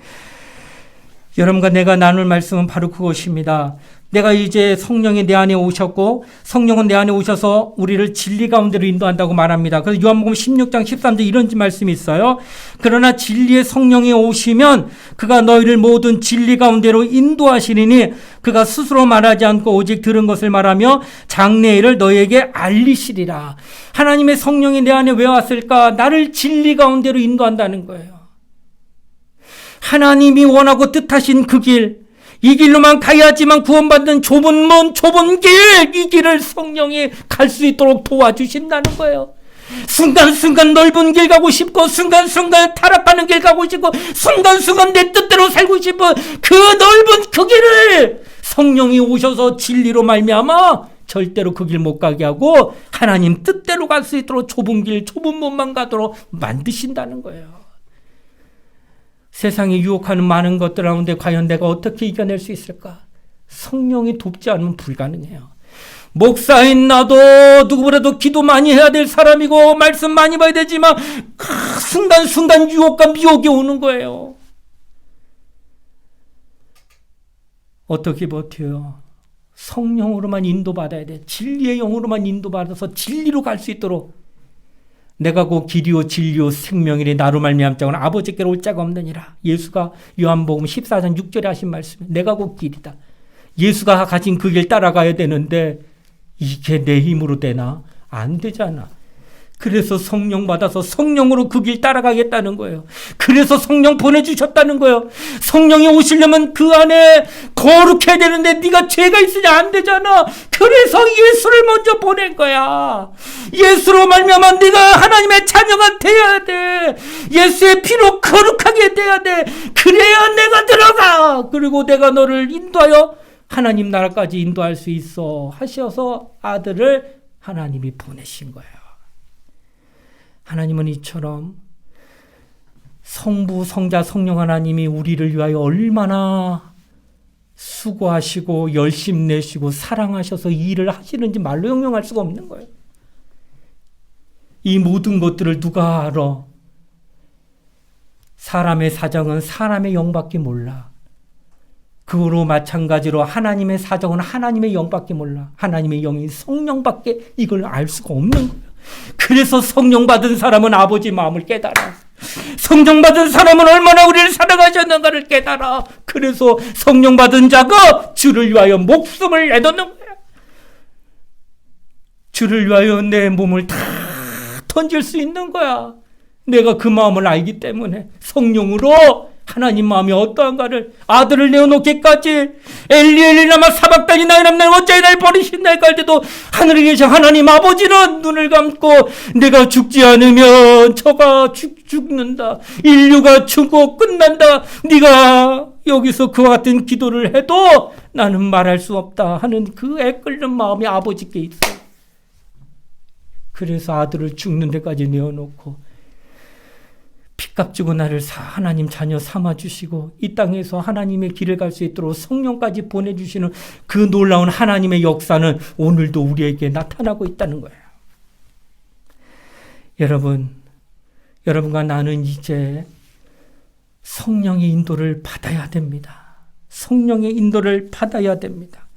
여러분과 내가 나눌 말씀은 바로 그것입니다. 내가 이제 성령이 내 안에 오셨고 성령은 내 안에 오셔서 우리를 진리 가운데로 인도한다고 말합니다. 그래서 요한복음 16장 13절 이런 말씀이 있어요. 그러나 진리의 성령이 오시면 그가 너희를 모든 진리 가운데로 인도하시리니 그가 스스로 말하지 않고 오직 들은 것을 말하며 장래의 일을 너희에게 알리시리라. 하나님의 성령이 내 안에 왜 왔을까? 나를 진리 가운데로 인도한다는 거예요. 하나님이 원하고 뜻하신 그 길, 이 길로만 가야지만 구원받는 좁은 문, 좁은 길, 이 길을 성령이 갈 수 있도록 도와주신다는 거예요. 순간순간 넓은 길 가고 싶고 순간순간 타락하는 길 가고 싶고 순간순간 내 뜻대로 살고 싶어 그 넓은 그 길을 성령이 오셔서 진리로 말미암아 절대로 그 길 못 가게 하고 하나님 뜻대로 갈 수 있도록 좁은 길, 좁은 문만 가도록 만드신다는 거예요. 세상이 유혹하는 많은 것들 가운데 과연 내가 어떻게 이겨낼 수 있을까? 성령이 돕지 않으면 불가능해요. 목사인 나도 누구보다도 기도 많이 해야 될 사람이고 말씀 많이 봐야 되지만 순간순간 유혹과 미혹이 오는 거예요. 어떻게 버텨요? 성령으로만 인도받아야 돼. 진리의 영으로만 인도받아서 진리로 갈 수 있도록 내가 곧 길이요 진리요 생명이니 나로 말미암자고는 아버지께로 올 자가 없느니라. 예수가 요한복음 14장 6절에 하신 말씀이에요. 내가 곧 길이다. 예수가 가진 그 길 따라가야 되는데 이게 내 힘으로 되나? 안 되잖아. 그래서 성령 받아서 성령으로 그 길 따라가겠다는 거예요. 그래서 성령 보내주셨다는 거예요. 성령이 오시려면 그 안에 거룩해야 되는데 네가 죄가 있으냐 안 되잖아. 그래서 예수를 먼저 보낸 거야. 예수로 말미암아 네가 하나님의 자녀가 돼야 돼. 예수의 피로 거룩하게 돼야 돼. 그래야 내가 들어가. 그리고 내가 너를 인도하여 하나님 나라까지 인도할 수 있어 하셔서 아들을 하나님이 보내신 거예요. 하나님은 이처럼 성부, 성자, 성령 하나님이 우리를 위하여 얼마나 수고하시고 열심 내시고 사랑하셔서 이 일을 하시는지 말로 형용할 수가 없는 거예요. 이 모든 것들을 누가 알아? 사람의 사정은 사람의 영밖에 몰라. 그로 마찬가지로 하나님의 사정은 하나님의 영밖에 몰라. 하나님의 영이 성령밖에 이걸 알 수가 없는 거예요. 그래서 성령 받은 사람은 아버지 마음을 깨달아. 성령 받은 사람은 얼마나 우리를 사랑하셨는가를 깨달아. 그래서 성령 받은 자가 주를 위하여 목숨을 내놓는 거야. 주를 위하여 내 몸을 다 던질 수 있는 거야. 내가 그 마음을 알기 때문에 성령으로 하나님 마음이 어떠한가를 아들을 내어놓기까지 엘리 라마 사박단이 나의 남날 어찌 날 버리신나이까 할 때도 하늘에 계신 하나님 아버지는 눈을 감고 내가 죽지 않으면 저가 죽는다, 인류가 죽고 끝난다, 네가 여기서 그와 같은 기도를 해도 나는 말할 수 없다 하는 그 애끓는 마음이 아버지께 있어요. 그래서 아들을 죽는 데까지 내어놓고 핏값 주고 나를 하나님 자녀 삼아주시고 이 땅에서 하나님의 길을 갈 수 있도록 성령까지 보내주시는 그 놀라운 하나님의 역사는 오늘도 우리에게 나타나고 있다는 거예요. 여러분과 나는 이제 성령의 인도를 받아야 됩니다. 성령의 인도를 받아야 됩니다.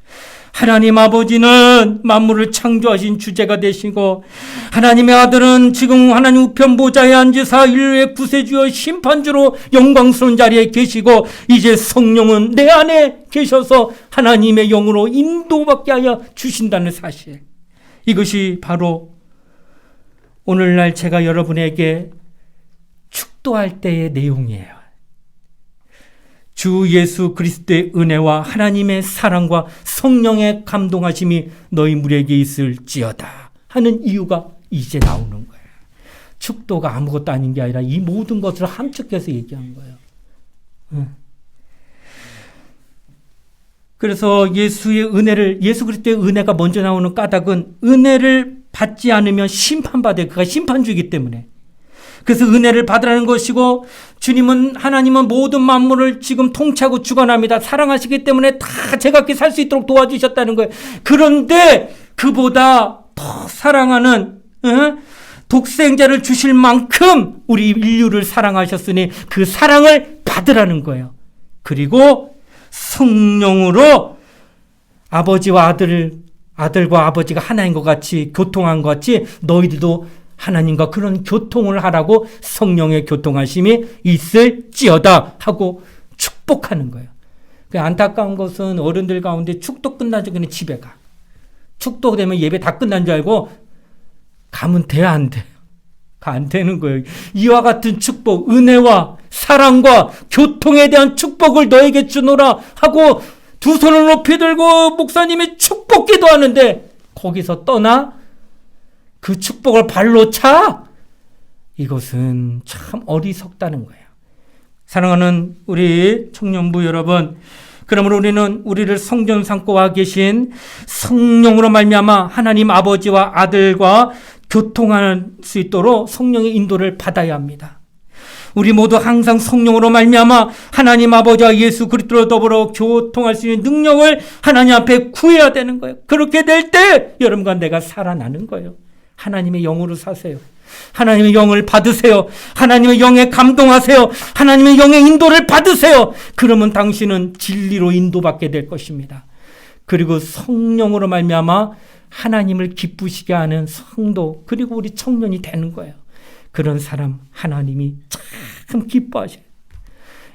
하나님 아버지는 만물을 창조하신 주제가 되시고 하나님의 아들은 지금 하나님 우편 보좌에 앉으사 인류의 구세주여 심판주로 영광스러운 자리에 계시고 이제 성령은 내 안에 계셔서 하나님의 영으로 인도받게 하여 주신다는 사실, 이것이 바로 오늘날 제가 여러분에게 축도할 때의 내용이에요. 주 예수 그리스도의 은혜와 하나님의 사랑과 성령의 감동하심이 너희 무리에게 있을지어다 하는 이유가 이제 나오는 거예요. 축도가 아무것도 아닌 게 아니라 이 모든 것을 함축해서 얘기한 거예요. 그래서 예수 그리스도의 은혜가 먼저 나오는 까닭은 은혜를 받지 않으면 심판받아요. 그가 심판주이기 때문에. 그래서 은혜를 받으라는 것이고, 하나님은 모든 만물을 지금 통치하고 주관합니다. 사랑하시기 때문에 다 제각기 살 수 있도록 도와주셨다는 거예요. 그런데 그보다 더 사랑하는 독생자를 주실 만큼 우리 인류를 사랑하셨으니 그 사랑을 받으라는 거예요. 그리고 성령으로 아버지와 아들과 아버지가 하나인 것 같이 교통한 것 같이 너희들도 하나님과 그런 교통을 하라고 성령의 교통하심이 있을지어다 하고 축복하는 거예요. 안타까운 것은 어른들 가운데 축도 끝나지 그냥 집에 가. 축도되면 예배 다 끝난 줄 알고 가면 돼, 안 돼? 안 되는 거예요. 이와 같은 축복, 은혜와 사랑과 교통에 대한 축복을 너에게 주노라 하고 두 손을 높이 들고 목사님이 축복 기도하는데 거기서 떠나 그 축복을 발로 차? 이것은 참 어리석다는 거예요. 사랑하는 우리 청년부 여러분, 그러므로 우리는 우리를 성전 삼고 와 계신 성령으로 말미암아 하나님 아버지와 아들과 교통할 수 있도록 성령의 인도를 받아야 합니다. 우리 모두 항상 성령으로 말미암아 하나님 아버지와 예수 그리스도로 더불어 교통할 수 있는 능력을 하나님 앞에 구해야 되는 거예요. 그렇게 될 때 여러분과 내가 살아나는 거예요. 하나님의 영으로 사세요. 하나님의 영을 받으세요. 하나님의 영에 감동하세요. 하나님의 영의 인도를 받으세요. 그러면 당신은 진리로 인도받게 될 것입니다. 그리고 성령으로 말미암아 하나님을 기쁘시게 하는 성도, 그리고 우리 청년이 되는 거예요. 그런 사람 하나님이 참 기뻐하셔요.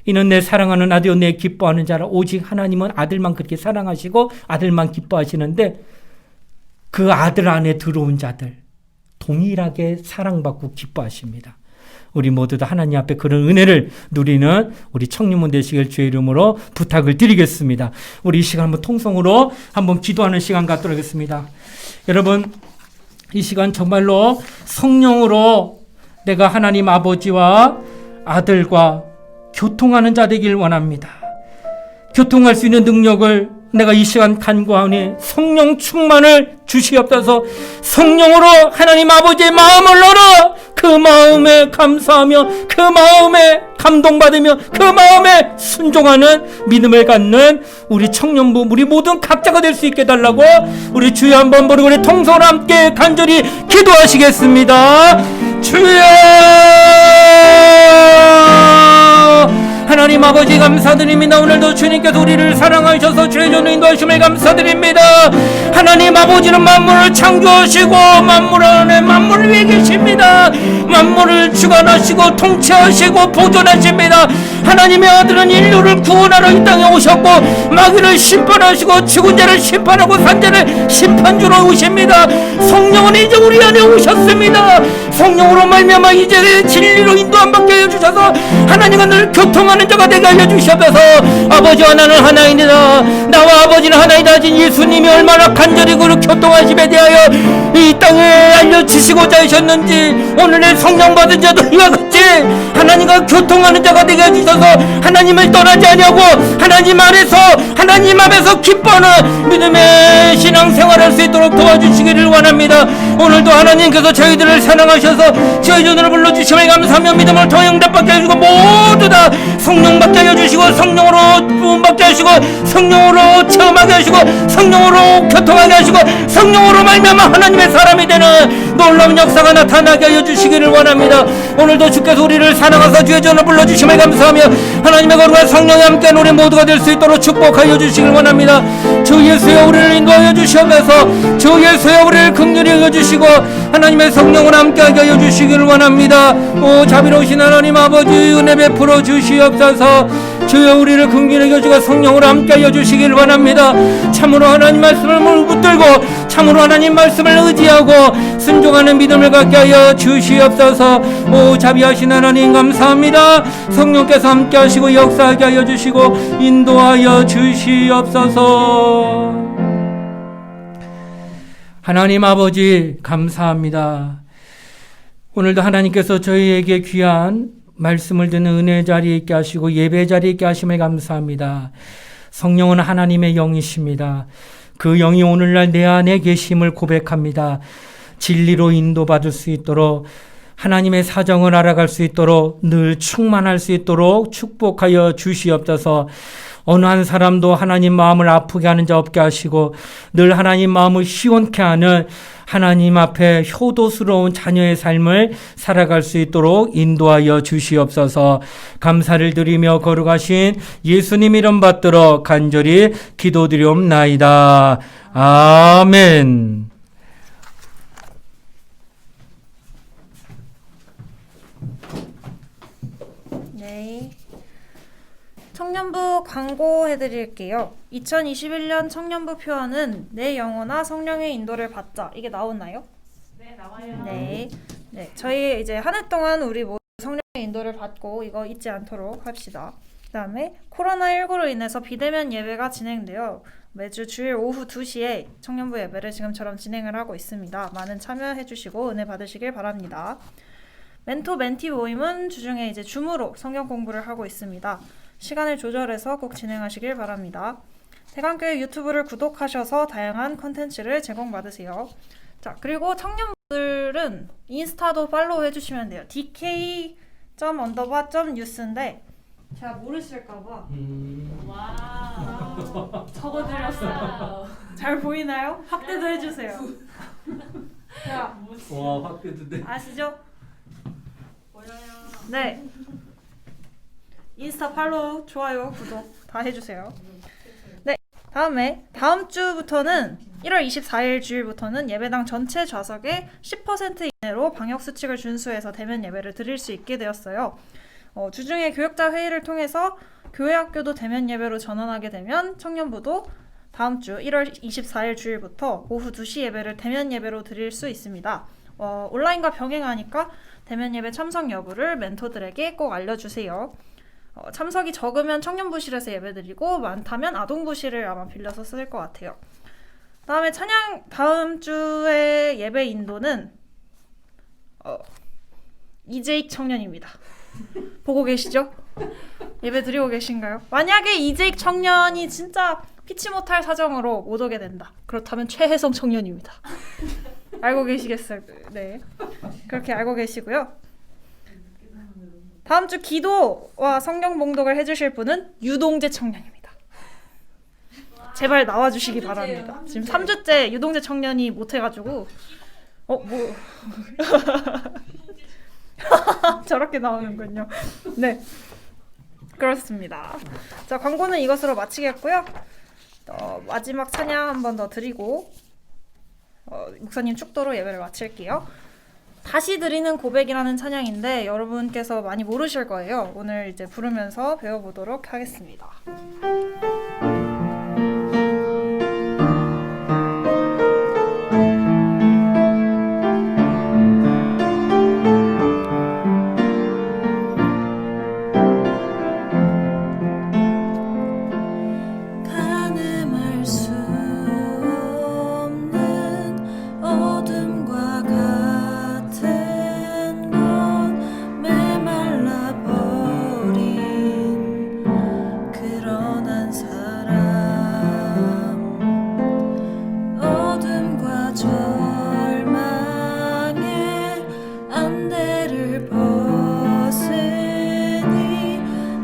이는 내 사랑하는 아들여 내 기뻐하는 자라. 오직 하나님은 아들만 그렇게 사랑하시고 아들만 기뻐하시는데 그 아들 안에 들어온 자들 동일하게 사랑받고 기뻐하십니다. 우리 모두 다 하나님 앞에 그런 은혜를 누리는 우리 청년문 되시길 주의 이름으로 부탁을 드리겠습니다. 우리 이 시간 한번 통성으로 한번 기도하는 시간 갖도록 하겠습니다. 여러분, 이 시간 정말로 성령으로 내가 하나님 아버지와 아들과 교통하는 자 되길 원합니다. 교통할 수 있는 능력을 내가 이 시간 간구하오니 성령 충만을 주시옵소서. 성령으로 하나님 아버지의 마음을 열어 그 마음에 감사하며 그 마음에 감동받으며 그 마음에 순종하는 믿음을 갖는 우리 청년부 우리 모든 각자가 될 수 있게 해달라고 우리 주여 한번 부르고 우리 통성으로 함께 간절히 기도하시겠습니다. 주여 하나님 아버지 감사드립니다. 오늘도 주님께서 우리를 사랑하셔서 주의 전으로 인도하심을 감사드립니다. 하나님 아버지는 만물을 창조하시고 만물 안에 만물 위에 계십니다. 만물을 주관하시고 통치하시고 보존하십니다. 하나님의 아들은 인류를 구원하러 이 땅에 오셨고 마귀를 심판하시고 죽은 자를 심판하고 산 자를 심판주로 오십니다. 성령은 이제 우리 안에 오셨습니다. 성령으로 말미암아 이제 진리로 인도함 받게 해주셔서 하나님과 늘 교통하는 자가 되게 알려주셔서 아버지와 나는 하나이다, 나와 아버지는 하나이다 하신 예수님이 얼마나 간절히 그를 교통하심에 대하여 이 땅에 알려주시고자 하셨는지 오늘의 성령 받은 자도 이와 같이 하나님과 교통하는 자가 되게 해주셔서 하나님을 떠나지 아니하고 하나님 안에서 하나님 앞에서 기뻐하는 믿음의 신앙생활을 할 수 있도록 도와주시기를 원합니다. 오늘도 하나님께서 저희들을 사랑하셔서 저희 전으로 불러주심을 감사하며 믿음을 통해 응답받게 해주고 모두 다 성령 받게 해주시고 성령으로 부음받게 하시고 성령으로 체험하게 하시고 성령으로 교통하게 하시고 성령으로 말미암아 하나님의 사람이 되는 놀라운 역사가 나타나게 해주시기를 원합니다. 오늘도 주께서 우리를 사랑하사 주의 전으로 불러주심을 감사하며 하나님의 거룩한 성령이 함께 우리 모두가 될 수 있도록 축복하여 주시기를 원합니다. 주 예수여 우리를 인도하여 주시옵소서. 주 예수여 우리를 긍휼히 여겨주시고 하나님의 성령을 함께하게 하여 주시기를 원합니다. 오 자비로우신 하나님 아버지 은혜 베풀어 주시옵소서. 주여 우리를 긍휼히 여겨주고 성령으로 함께하여 주시기를 원합니다. 참으로 하나님 말씀을 붙들고 참으로 하나님 말씀을 의지하고 순종하는 믿음을 갖게 하여 주시옵소서. 오 자비하신 하나님 감사합니다. 성령께서 함께하시고 역사하게 하여 주시고 인도하여 주시옵소서. 하나님 아버지 감사합니다. 오늘도 하나님께서 저희에게 귀한 말씀을 듣는 은혜 자리에 있게 하시고 예배 자리에 있게 하심을 감사합니다. 성령은 하나님의 영이십니다. 그 영이 오늘날 내 안에 계심을 고백합니다. 진리로 인도받을 수 있도록 하나님의 사정을 알아갈 수 있도록 늘 충만할 수 있도록 축복하여 주시옵소서. 어느 한 사람도 하나님 마음을 아프게 하는 자 없게 하시고 늘 하나님 마음을 시원케 하는 하나님 앞에 효도스러운 자녀의 삶을 살아갈 수 있도록 인도하여 주시옵소서. 감사를 드리며 거룩하신 예수님 이름 받들어 간절히 기도드리옵나이다. 아멘. 네. 청년부 광고해드릴게요. 2021년 청년부 표어는 내 영혼아 성령의 인도를 받자. 이게 나오나요? 네, 나와요. 네. 네. 저희 이제 한 해 동안 우리 모두 성령의 인도를 받고 이거 잊지 않도록 합시다. 그 다음에 코로나19로 인해서 비대면 예배가 진행되어 매주 주일 오후 2시에 청년부 예배를 지금처럼 진행을 하고 있습니다. 많은 참여해주시고 은혜 받으시길 바랍니다. 멘토 멘티 모임은 주중에 이제 줌으로 성경 공부를 하고 있습니다. 시간을 조절해서 꼭 진행하시길 바랍니다. 대강교회 유튜브를 구독하셔서 다양한 컨텐츠를 제공받으세요. 자, 그리고 청년분들은 인스타도 팔로우 해주시면 돼요. dk._.news인데 제가 모르실까봐 와, 적어드렸어요. 잘 보이나요? 확대도 해주세요. 자, 와 확대도 돼. 아시죠? 보여요. 네. 인스타 팔로우, 좋아요, 구독 다 해주세요. 네, 다음 주부터는 1월 24일 주일부터는 예배당 전체 좌석의 10% 이내로 방역수칙을 준수해서 대면 예배를 드릴 수 있게 되었어요. 주중에 교역자 회의를 통해서 교회 학교도 대면 예배로 전환하게 되면 청년부도 다음 주 1월 24일 주일부터 오후 2시 예배를 대면 예배로 드릴 수 있습니다. 온라인과 병행하니까 대면 예배 참석 여부를 멘토들에게 꼭 알려주세요. 참석이 적으면 청년부실에서 예배드리고 많다면 아동부실을 아마 빌려서 쓸 것 같아요. 다음에 다음 주에 예배 인도는 이재익 청년입니다. 보고 계시죠? 예배 드리고 계신가요? 만약에 이재익 청년이 진짜 피치 못할 사정으로 못 오게 된다. 그렇다면 최혜성 청년입니다. 알고 계시겠어요? 네, 그렇게 알고 계시고요. 다음 주 기도와 성경 봉독을 해주실 분은 유동재 청년입니다. 제발 나와주시기 바랍니다. 지금 3주째 유동재 청년이 못해가지고 저렇게 나오는군요. 네. 그렇습니다. 자, 광고는 이것으로 마치겠고요. 마지막 찬양 한 번 더 드리고 목사님 축도로 예배를 마칠게요. 다시 드리는 고백이라는 찬양인데 여러분께서 많이 모르실 거예요. 오늘 이제 부르면서 배워보도록 하겠습니다. 가늠할 수 없는 어둠과 같은 곳 메말라 버린 그런 한 사람 어둠과 절망의 안대를 벗으니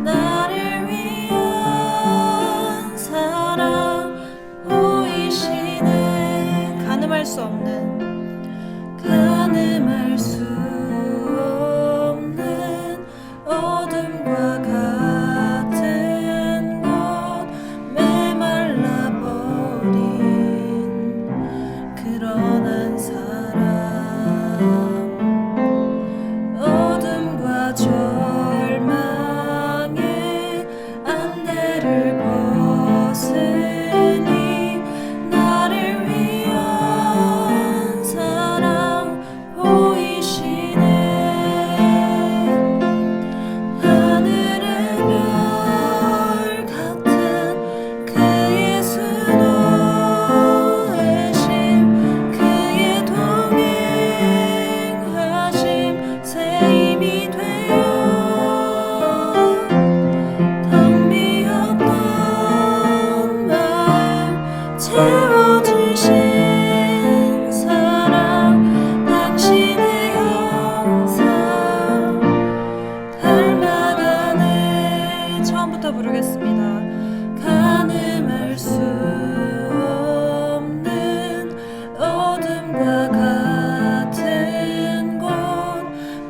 나를 위한 사랑 보이시네. 가늠할 수 없는 어둠과 같은 곳 메말라 버린 그런 한 사람 어둠과 절망의 안대를 벗으니 나를 위한 사랑 보이시네. 하늘의 별 같은 그의 수놓으심 그의 동행하심 새 힘이 되어 텅 비었던 마음 채워주신 사랑 당신의 형상 닮아가네. 처음부터 부르겠습니다. 가늠할 수 없는 어둠과 같은 곳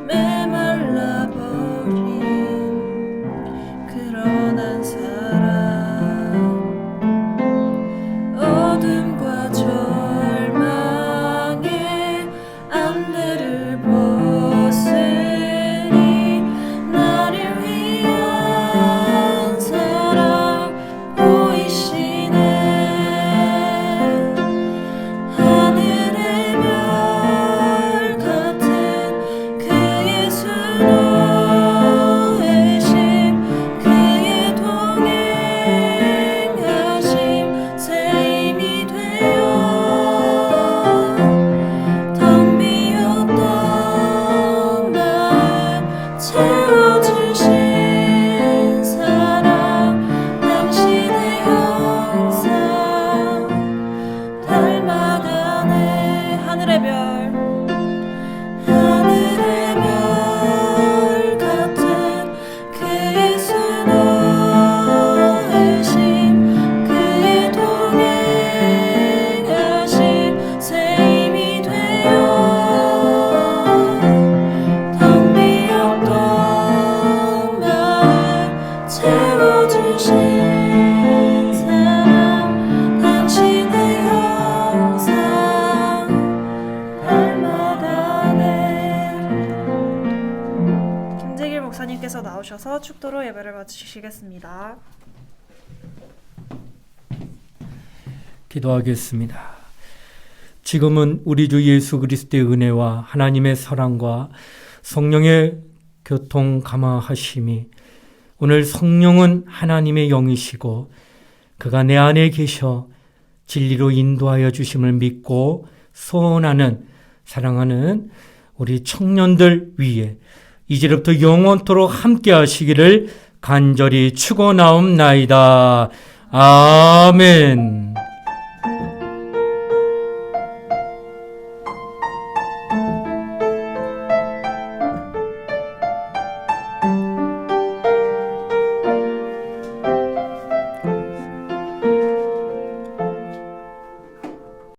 메말라 버린 그런 한 사람 어둠과 절망의 안대를 벗으니 나를 위한 사랑 보이시네. 하늘의 별 같은 그의 수놓으심 그의 동행하심 새 힘이 되어 텅 비었던 마음 채워주신 사랑 당신의 형상 닮아가네. 하늘의 별 하늘의 별 같은 그의 수놓으심 그의 동행하심 새 힘이 되어 텅 비었던 마음 채워주신 사랑 당신의 형상 닮아가네. 김재길 목사님께서 나오셔서 축도로 예배를 마치시겠습니다. 기도하겠습니다. 지금은 우리 주 예수 그리스도의 은혜와 하나님의 사랑과 성령의 교통 감화하심이 오늘 성령은 하나님의 영이시고 그가 내 안에 계셔 진리로 인도하여 주심을 믿고 소원하는 사랑하는 우리 청년들 위에 이제부터 영원토록 함께 하시기를 간절히 축원하옵나이다. 아멘.